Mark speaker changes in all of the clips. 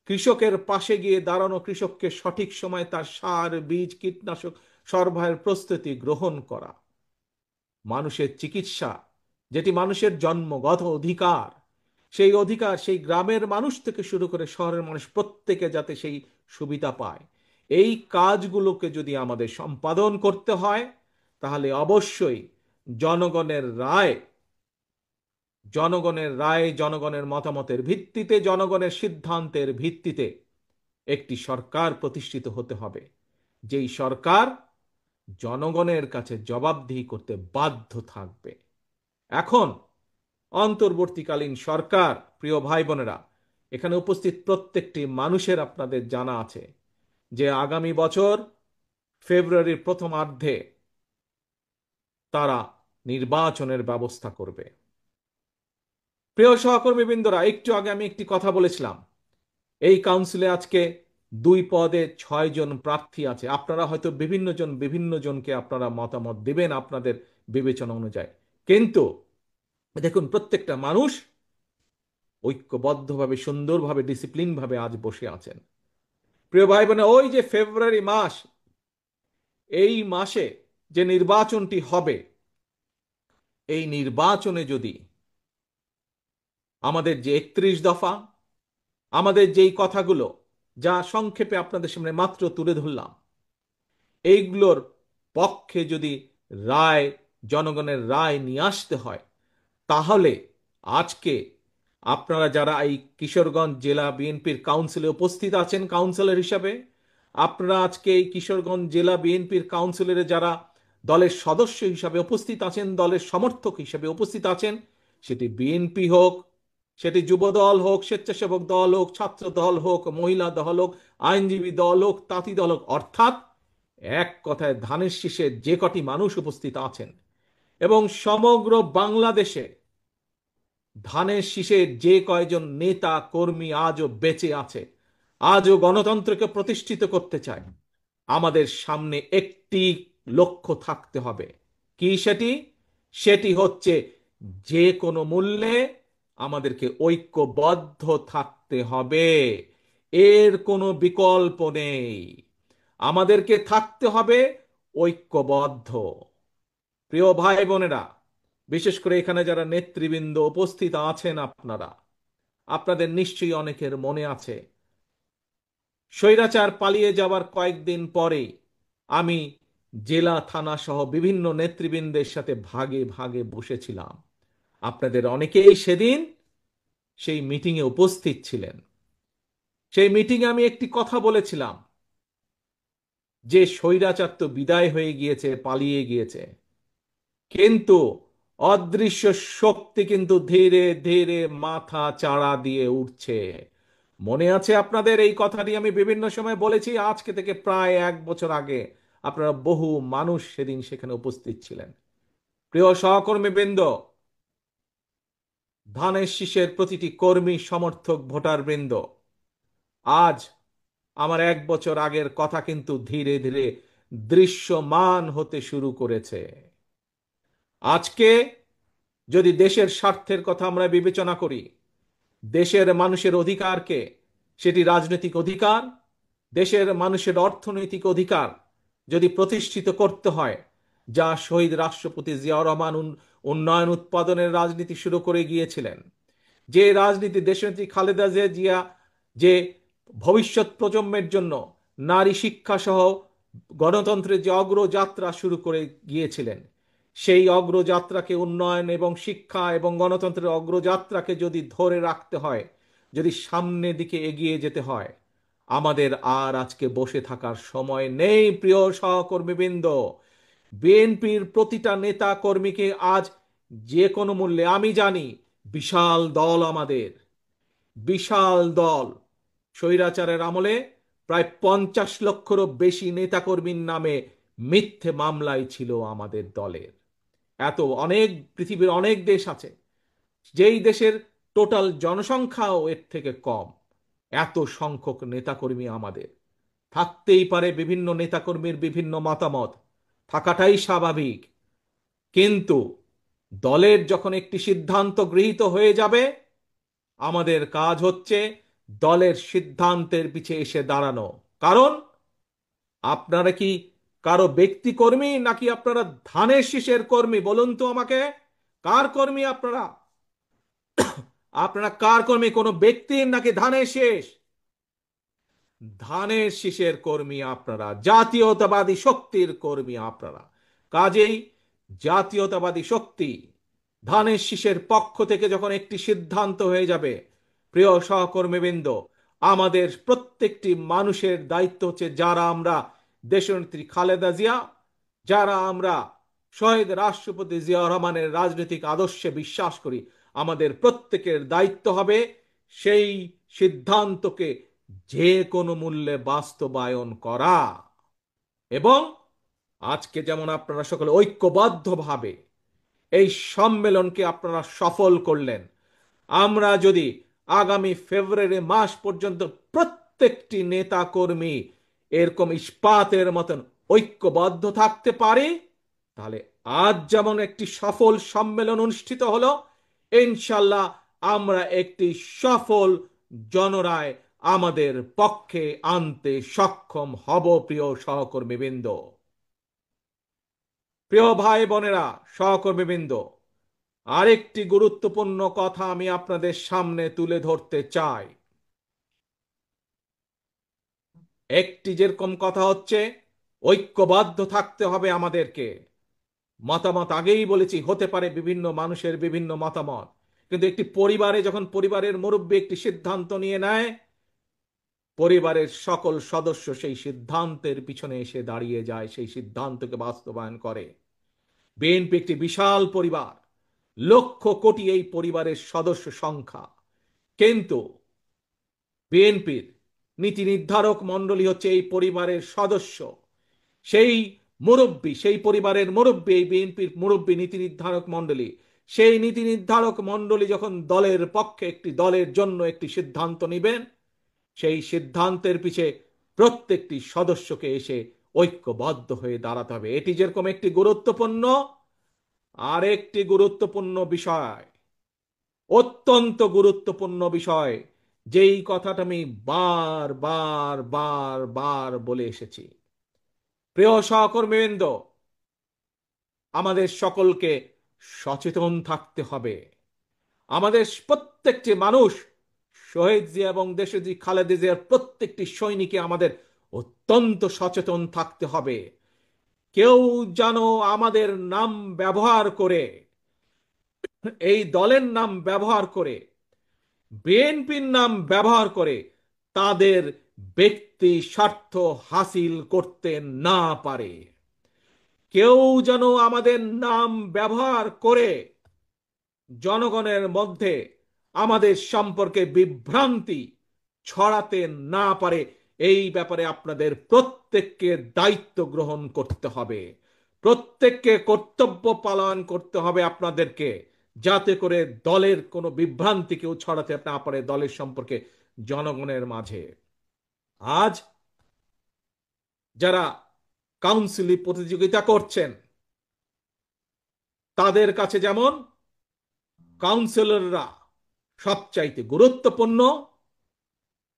Speaker 1: কৃষকের পাশে গিয়ে দাঁড়ানো, কৃষককে সঠিক সময় তার সার, বীজ, কীটনাশক সরবরাহের প্রস্তুতি গ্রহণ করা, মানুষের চিকিৎসা, যেটি মানুষের জন্মগত অধিকার, সেই অধিকার সেই গ্রামের মানুষ থেকে শুরু করে শহরের মানুষ প্রত্যেকে যাতে সেই সুবিধা পায়, এই কাজগুলোকে যদি আমাদের সম্পাদন করতে হয়, তাহলে অবশ্যই জনগণের রায়, জনগণের মতামতের ভিত্তিতে, জনগণের সিদ্ধান্তের ভিত্তিতে একটি সরকার প্রতিষ্ঠিত হতে হবে, যেই সরকার জনগণের কাছে জবাবদিহি করতে বাধ্য থাকবে। এখন অন্তর্বর্তীকালীন সরকার, প্রিয় ভাই বোনেরা, এখানে উপস্থিত প্রত্যেকটি মানুষের আপনাদের জানা আছে যে আগামী বছর ফেব্রুয়ারির প্রথমার্ধে তারা নির্বাচনের ব্যবস্থা করবে। প্রিয় সহকর্মীবৃন্দরা, একটু আগে আমি একটি কথা বলেছিলাম, এই কাউন্সিলে আজকে 2 পদে 6 জন প্রার্থী আছে। আপনারা হয়তো বিভিন্ন জনকে আপনারা মতামত দিবেন আপনাদের বিবেচনা অনুযায়ী, কিন্তু দেখুন প্রত্যেকটা মানুষ ঐক্যবদ্ধভাবে, সুন্দরভাবে, ডিসিপ্লিনভাবে আজ বসে আছেন। প্রিয় ভাই বোনে, ওই যে ফেব্রুয়ারি মাস, এই মাসে যে নির্বাচনটি হবে, এই নির্বাচনে যদি আমাদের যে 31 দফা, আমাদের যেই কথাগুলো যা সংক্ষেপে আপনাদের সামনে মাত্র তুলে ধরলাম, এইগুলোর পক্ষে যদি রায়, জনগণের রায় নিয়ে আসতে হয়, তাহলে আজকে আপনারা যারা এই কিশোরগঞ্জ জেলা বিএনপির কাউন্সিলে উপস্থিত আছেন কাউন্সিলর হিসাবে, আপনারা আজকে এই কিশোরগঞ্জ জেলা বিএনপির কাউন্সিলরে যারা দলের সদস্য হিসাবে উপস্থিত আছেন, দলের সমর্থক হিসাবে উপস্থিত আছেন, সেটি বিএনপি হোক, সেটি যুব দল হোক, স্বেচ্ছাসেবক দল হোক, ছাত্র দল হোক, মহিলা দল হোক, আইনজীবী দল হোক, তাঁতি দল হোক, অর্থাৎ এক কথায় ধানের শীষে যে কটি মানুষ উপস্থিত আছেন এবং সমগ্র বাংলাদেশে ধানের শীষের যে কয়জন নেতা কর্মী আজও বেঁচে আছে, আজও গণতন্ত্রকে প্রতিষ্ঠিত করতে চায়, আমাদের সামনে একটি লক্ষ্য থাকতে হবে। কি সেটি? সেটি হচ্ছে যে কোনো মূল্যে আমাদেরকে ঐক্যবদ্ধ থাকতে হবে। এর কোনো বিকল্প নেই। আমাদেরকে থাকতে হবে ঐক্যবদ্ধ। প্রিয় ভাই বোনেরা, বিশেষ করে এখানে যারা নেতৃবৃন্দ উপস্থিত আছেন, আপনাদের নিশ্চয়ই অনেকের মনে আছে স্বৈরাচার পালিয়ে যাবার কয়েকদিন পরে আমি জেলা, থানা সহ বিভিন্ন নেতৃবৃন্দের সাথে ভাগে ভাগে বসেছিলাম। আপনাদের অনেকেই সেদিন সেই মিটিংয়ে উপস্থিত ছিলেন। সেই মিটিংয়ে আমি একটি কথা বলেছিলাম যে স্বৈরাচার তো বিদায় হয়ে গিয়েছে, পালিয়ে গিয়েছে, কিন্তু অদৃশ্য শক্তি কিন্তু ধীরে ধীরে মাথা চাড়া দিয়ে উঠছে। মনে আছে আপনাদের? এই কথাটি আমি বিভিন্ন সময় বলেছি, আজকে থেকে প্রায় 1 বছর আগে। আপনারা বহু মানুষ সেদিন সেখানে উপস্থিত ছিলেন। প্রিয় সহকর্মী বৃন্দ, ধানের শীষের প্রতিটি কর্মী, সমর্থক, ভোটার বৃন্দ, আজ আমার 1 বছর আগের কথা কিন্তু ধীরে ধীরে দৃশ্যমান হতে শুরু করেছে। আজকে যদি দেশের স্বার্থের কথা আমরা বিবেচনা করি, দেশের মানুষের অধিকারকে, সেটি রাজনৈতিক অধিকার, দেশের মানুষের অর্থনৈতিক অধিকার যদি প্রতিষ্ঠিত করতে হয়, যা শহীদ রাষ্ট্রপতি জিয়াউর রহমান উন্নয়ন উৎপাদনের রাজনীতি শুরু করে গিয়েছিলেন, যে রাজনীতি দেশনেত্রী খালেদা জিয়া যে ভবিষ্যৎ প্রজন্মের জন্য নারী শিক্ষা সহ গণতন্ত্রের যে অগ্রযাত্রা শুরু করে গিয়েছিলেন, সেই অগ্রযাত্রাকে, উন্নয়ন এবং শিক্ষা এবং গণতন্ত্রের অগ্রযাত্রাকে যদি ধরে রাখতে হয়, যদি সামনের দিকে এগিয়ে যেতে হয়, আমাদের আর আজকে বসে থাকার সময় নেই। প্রিয় সহকর্মীবৃন্দ, বিএনপির প্রতিটা নেতা কর্মীকে আজ যে কোনো মূল্যে, আমি জানি বিশাল দল, আমাদের বিশাল দল, স্বৈরাচারের আমলে প্রায় 50 লক্ষেরও বেশি নেতাকর্মীর নামে মিথ্যে মামলায় ছিল আমাদের দলের। এত অনেক, পৃথিবীর অনেক দেশ আছে যেই দেশের টোটাল জনসংখ্যাও এর থেকে কম, এত সংখ্যক নেতাকর্মী আমাদের। থাকতেই পারে বিভিন্ন নেতাকর্মীর বিভিন্ন মতামত, থাকাটাই স্বাভাবিক, কিন্তু দলের যখন একটি সিদ্ধান্ত গৃহীত হয়ে যাবে, আমাদের কাজ হচ্ছে দলের সিদ্ধান্তের পিছে এসে দাঁড়ানো। কারণ আপনারা কি কারো ব্যক্তি কর্মী, নাকি আপনারা ধানের শীষের কর্মী? বলুন তো আমাকে, কার কর্মী আপনারা? আপনারা কার কর্মী, কোনো ব্যক্তির নাকি ধানের শীষ? ধানের শীষের কর্মী আপনারা, জাতীয়তাবাদী শক্তির কর্মী আপনারা। কাজেই জাতীয়তাবাদী শক্তি ধানের শীষের পক্ষ থেকে যখন একটি সিদ্ধান্ত হয়ে যাবে, প্রিয় সহকর্মীবৃন্দ, আমাদের প্রত্যেকটি মানুষের দায়িত্ব হচ্ছে, যারা আমরা দেশনেত্রী খালেদা জিয়া, যারা আমরা শহীদ রাষ্ট্রপতি জিয়াউর রহমানের রাজনৈতিক আদর্শে বিশ্বাস করি, আমাদের প্রত্যেকের দায়িত্ব হবে সেই সিদ্ধান্তকে যে কোনো মূল্যে বাস্তবায়ন করা। এবং আজকে যেমন আপনারা সকলে ঐক্যবদ্ধভাবে এই সম্মেলনকে আপনারা সফল করলেন, আমরা যদি আগামী ফেব্রুয়ারি মাস পর্যন্ত প্রত্যেকটি নেতা কর্মী এরকম ইস্পাতের মতন ঐক্যবদ্ধ থাকতে পারি, তাহলে আজ যেমন একটি সফল সম্মেলন অনুষ্ঠিত হলো, ইনশাল্লাহ আমরা একটি সফল জনরায় আমাদের পক্ষে আনতে সক্ষম হব। প্রিয় সহকর্মীবৃন্দ, প্রিয় ভাই বোনেরা, সহকর্মীবৃন্দ, আরেকটি গুরুত্বপূর্ণ কথা আমি আপনাদের সামনে তুলে ধরতে চাই। একটি যেরকম কথা হচ্ছে, ঐক্যবদ্ধ থাকতে হবে আমাদেরকে। মতামত আগেই বলেছি, হতে পারে বিভিন্ন মানুষের বিভিন্ন মতামত, কিন্তু একটি পরিবারে যখন পরিবারের মুরব্বী একটি সিদ্ধান্ত নিয়ে নেয়, পরিবারের সকল সদস্য সেই সিদ্ধান্তের পিছনে এসে দাঁড়িয়ে যায়, সেই সিদ্ধান্তকে বাস্তবায়ন করে। বিএনপি একটি বিশাল পরিবার, লক্ষ কোটি এই পরিবারের সদস্য সংখ্যা, কিন্তু বিএনপির নীতি নির্ধারক মণ্ডলী হচ্ছে এই পরিবারের সদস্য। সেই মুরব্বী, সেই পরিবারের মুরব্বী, এই বিএনপির মুরব্বী নীতি নির্ধারক মণ্ডলী, সেই নীতি নির্ধারক মণ্ডলী যখন দলের পক্ষে, একটি দলের জন্য একটি সিদ্ধান্ত নেবেন, সেই সিদ্ধান্তের পিছে প্রত্যেকটি সদস্যকে এসে ঐক্যবদ্ধ হয়ে দাঁড়াতে হবে। এটি যেরকম একটি গুরুত্বপূর্ণ, আরেকটি গুরুত্বপূর্ণ বিষয়, অত্যন্ত গুরুত্বপূর্ণ বিষয়, যেই কথাটা আমি বার বার বার বার বলে এসেছি। প্রিয় সহকর্মীবৃন্দ, আমাদের সকলকে সচেতন থাকতে হবে। আমাদের প্রত্যেকটি মানুষ, শহীদ জিয়া এবং দেশনেত্রী খালেদা জিয়ার প্রত্যেকটি সৈনিকে আমাদের অত্যন্ত সচেতন থাকতে হবে। কেউ যেন আমাদের নাম ব্যবহার করে, এই দলের নাম ব্যবহার করে, বিএনপির নাম ব্যবহার করে তাদের ব্যক্তি স্বার্থ হাসিল করতে না পারে। কেউ যেন আমাদের নাম ব্যবহার করে জনগণের মধ্যে আমাদের সম্পর্কে বিভ্রান্তি ছড়াতে না পারে। এই ব্যাপারে আপনাদের প্রত্যেককে দায়িত্ব গ্রহণ করতে হবে, প্রত্যেককে কর্তব্য পালন করতে হবে আপনাদেরকে, যাতে করে দলের কোনো বিভ্রান্তি কেউ ছড়াতে না পারে দলের সম্পর্কে জনগণের মাঝে। আজ যারা কাউন্সিলে প্রতিযোগিতা করছেন, তাদের কাছে যেমন কাউন্সিলররা সবচাইতে গুরুত্বপূর্ণ,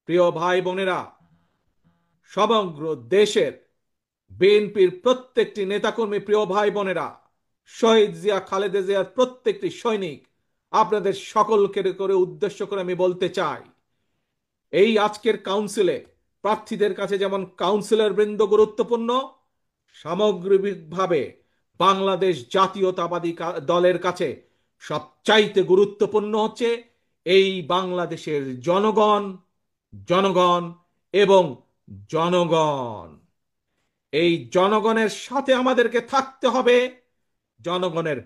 Speaker 1: প্রিয় ভাই বোনেরা, সমগ্র দেশের বিএনপির প্রত্যেকটি নেতাকর্মী, প্রিয় ভাই বোনেরা, শহীদ জিয়া খালেদা জিয়ার প্রত্যেকটি সৈনিক, আপনাদের সকলকে করে উদ্দেশ্য করে আমি বলতে চাই, এই আজকের কাউন্সিলে প্রার্থীদের কাছে যেমন কাউন্সিলর বৃন্দ গুরুত্বপূর্ণ, সামগ্রিকভাবে বাংলাদেশ জাতীয়তাবাদী দলের কাছে সবচাইতে গুরুত্বপূর্ণ হচ্ছে এই বাংলাদেশের জনগণ, জনগণ এবং জনগণ। এই জনগণের সাথে আমাদেরকে থাকতে হবে, জনগণের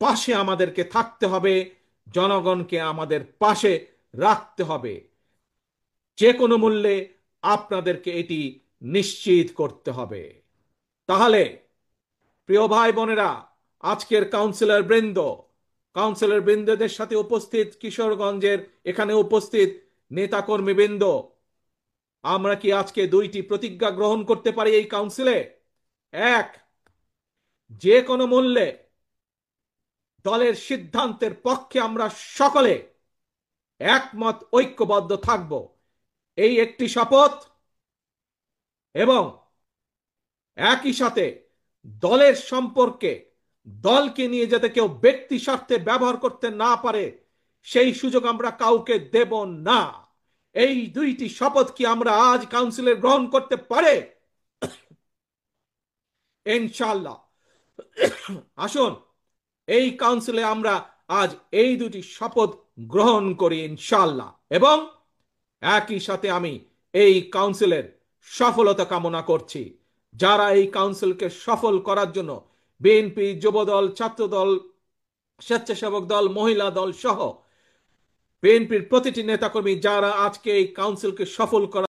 Speaker 1: পাশে আমাদেরকে থাকতে হবে, জনগণকে আমাদের পাশে রাখতে হবে। যে কোনো মূল্যে আপনাদেরকে এটি নিশ্চিত করতে হবে। তাহলে প্রিয় ভাই বোনেরা, আজকের কাউন্সিলর বৃন্দদের সাথে উপস্থিত কিশোরগঞ্জের এখানে উপস্থিত নেতাকর্মী বৃন্দ, আমরা কি আজকে দুইটি প্রতিজ্ঞা গ্রহণ করতে পারি এই কাউন্সিলে? এক, যে কোনো মূল্যে দলের সিদ্ধান্তের পক্ষে আমরা সকলে একমত ঐক্যবদ্ধ থাকব। এই একটি শপথ, এবং একই সাথে দলের সম্পর্কে, দলকে নিয়ে যাতে কেউ ব্যক্তি স্বার্থে ব্যবহার করতে না পারে সেই সুযোগ আমরা কাউকে দেব না। এই দুইটি শপথ কি আমরা আজ কাউন্সিলে গ্রহণ করতে পারে? ইনশাআল্লাহ। আসুন এই কাউন্সিলে আমরা আজ এই দুটি শপথ গ্রহণ করি ইনশাআল্লাহ। এবং একই সাথে আমি এই কাউন্সিলের সফলতা কামনা করছি। যারা এই কাউন্সিলকে সফল করার জন্য বিএনপি, যুবদল, ছাত্রদল, স্বেচ্ছাসেবক দল, মহিলা দল সহ বিএনপির প্রতিটি নেতাকর্মী যারা আজকে এই কাউন্সিলকে সফল করার